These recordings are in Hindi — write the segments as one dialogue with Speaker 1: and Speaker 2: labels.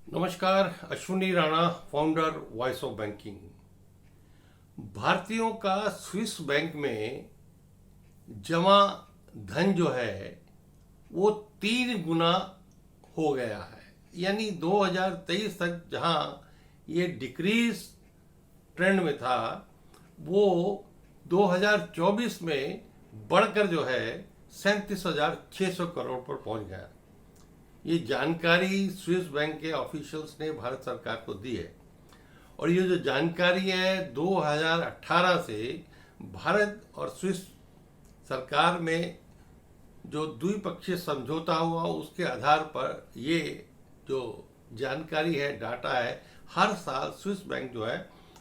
Speaker 1: नमस्कार, Ashwini Rana, founder voice of banking. भारतीयों का स्विस बैंक में जमा धन जो है वो 3 गुना हो गया है। यानी 2023 तक जहां ये डिक्रीज ट्रेंड में था वो 2024 में बढ़कर जो है 37,600 करोड़ पर पहुंच गया। ये जानकारी स्विस बैंक के ऑफिशियल्स ने भारत सरकार को दी है और ये जो जानकारी है 2018 से भारत और स्विस सरकार में जो द्विपक्षीय समझौता हुआ उसके आधार पर ये जो जानकारी है, डाटा है, हर साल स्विस बैंक जो है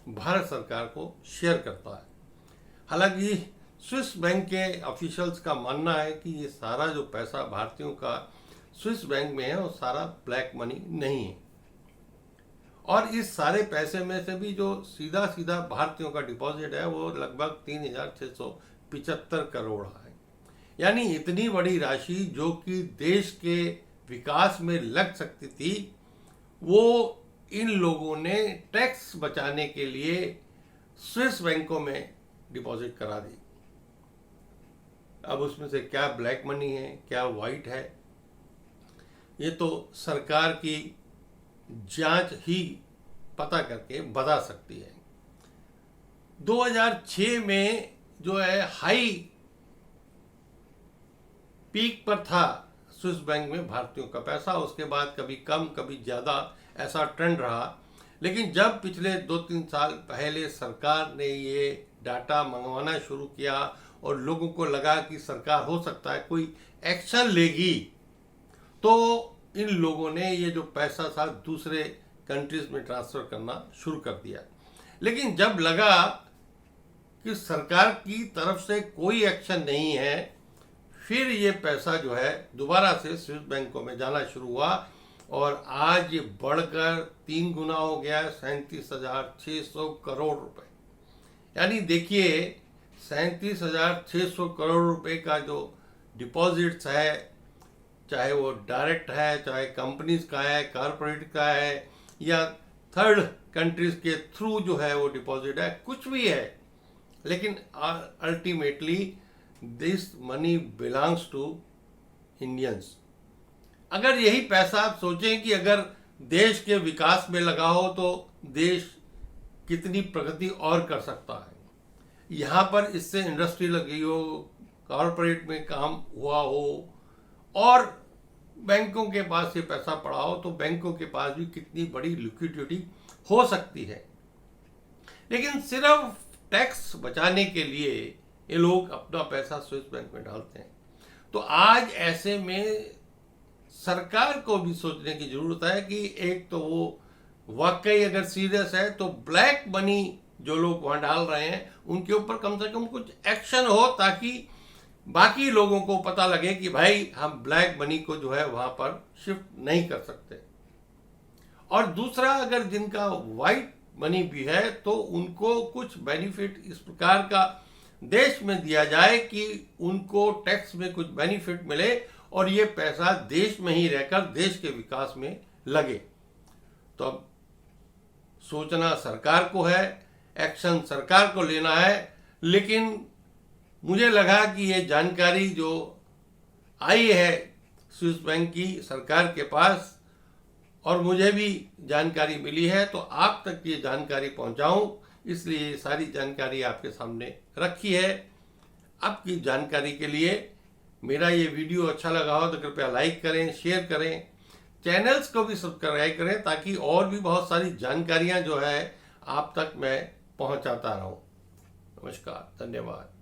Speaker 1: भारत सरकार को शेयर करता है। हालांकि स्विस बैंक के ऑफिशियल्स का मानना है कि ये सारा जो पैसा भारतीयों का स्विस बैंक में है वो सारा ब्लैक मनी नहीं है और इस सारे पैसे में से भी जो सीधा सीधा भारतीयों का डिपॉजिट है वो लगभग 3,675 करोड़ है। यानी इतनी बड़ी राशि जो कि देश के विकास में लग सकती थी वो इन लोगों ने टैक्स बचाने के लिए स्विस बैंकों में डिपॉजिट करा दी। अब उसमें से क्या ब्लैक मनी है, क्या वाइट है, ये तो सरकार की जांच ही पता करके बता सकती है। 2006 में जो है हाई पीक पर था स्विस बैंक में भारतीयों का पैसा, उसके बाद कभी कम कभी ज़्यादा ऐसा ट्रेंड रहा। लेकिन जब पिछले 2-3 साल पहले सरकार ने ये डाटा मंगवाना शुरू किया और लोगों को लगा कि सरकार हो सकता है कोई एक्शन लेगी, तो इन लोगों ने ये जो पैसा था दूसरे कंट्रीज में ट्रांसफर करना शुरू कर दिया। लेकिन जब लगा कि सरकार की तरफ से कोई एक्शन नहीं है, फिर ये पैसा जो है दोबारा से स्विस बैंकों में जाना शुरू हुआ और आज ये बढ़कर 3 गुना हो गया, 37,600 करोड़ रुपए। यानी देखिए 37,600 करोड़ रुपए का जो डिपॉजिट्स है, चाहे वो डायरेक्ट है, चाहे कंपनीज का है, कॉरपोरेट का है या थर्ड कंट्रीज के थ्रू जो है वो डिपॉजिट है, कुछ भी है, लेकिन ultimately this money belongs to Indians. अगर यही पैसा आप सोचें कि अगर देश के विकास में लगा हो तो देश कितनी प्रगति और कर सकता है। यहाँ पर इससे इंडस्ट्री लगी हो, कॉरपोरेट में काम हुआ हो और बैंकों के पास ये पैसा पड़ा हो तो बैंकों के पास भी कितनी बड़ी लिक्विडिटी हो सकती है। लेकिन सिर्फ टैक्स बचाने के लिए ये लोग अपना पैसा स्विस बैंक में डालते हैं। तो आज ऐसे में सरकार को भी सोचने की जरूरत है कि एक तो वो वाकई अगर सीरियस है तो ब्लैक मनी जो लोग वहां डाल रहे हैं उनके ऊपर कम से कम कुछ एक्शन हो, ताकि बाकी लोगों को पता लगे कि भाई हम ब्लैक मनी को जो है वहां पर शिफ्ट नहीं कर सकते। और दूसरा, अगर जिनका वाइट मनी भी है तो उनको कुछ बेनिफिट इस प्रकार का देश में दिया जाए कि उनको टैक्स में कुछ बेनिफिट मिले और ये पैसा देश में ही रहकर देश के विकास में लगे। तो अब सोचना सरकार को है, एक्शन सरकार को लेना है। लेकिन मुझे लगा कि ये जानकारी जो आई है स्विस बैंक की सरकार के पास और मुझे भी जानकारी मिली है तो आप तक ये जानकारी पहुंचाऊं, इसलिए ये सारी जानकारी आपके सामने रखी है। आपकी जानकारी के लिए मेरा ये वीडियो अच्छा लगा हो तो कृपया लाइक करें, शेयर करें, चैनल्स को भी सब्सक्राइब करें ताकि और भी बहुत सारी जानकारियां जो है आप तक मैं पहुंचाता रहूं। नमस्कार, धन्यवाद।